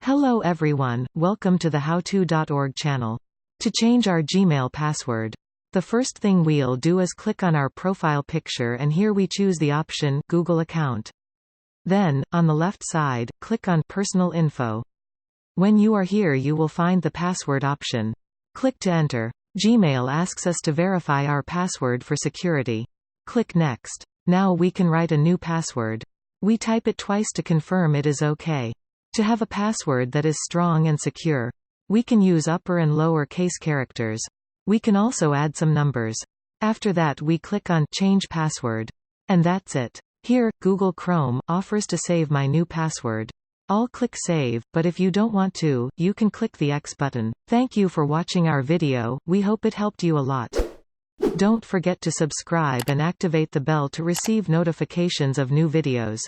Hello everyone, welcome to the howto.org channel. To change our Gmail password, the first thing we'll do is click on our profile picture and here we choose the option Google account. Then, on the left side, click on Personal Info. When you are here you will find the password option. Click to enter. Gmail asks us to verify our password for security. Click Next. Now we can write a new password. We type it twice to confirm it is okay. To have a password that is strong and secure, we can use upper and lower case characters. We can also add some numbers. After that we click on Change Password. And that's it. Here, Google Chrome offers to save my new password. I'll click Save, but if you don't want to, you can click the X button. Thank you for watching our video, we hope it helped you a lot. Don't forget to subscribe and activate the bell to receive notifications of new videos.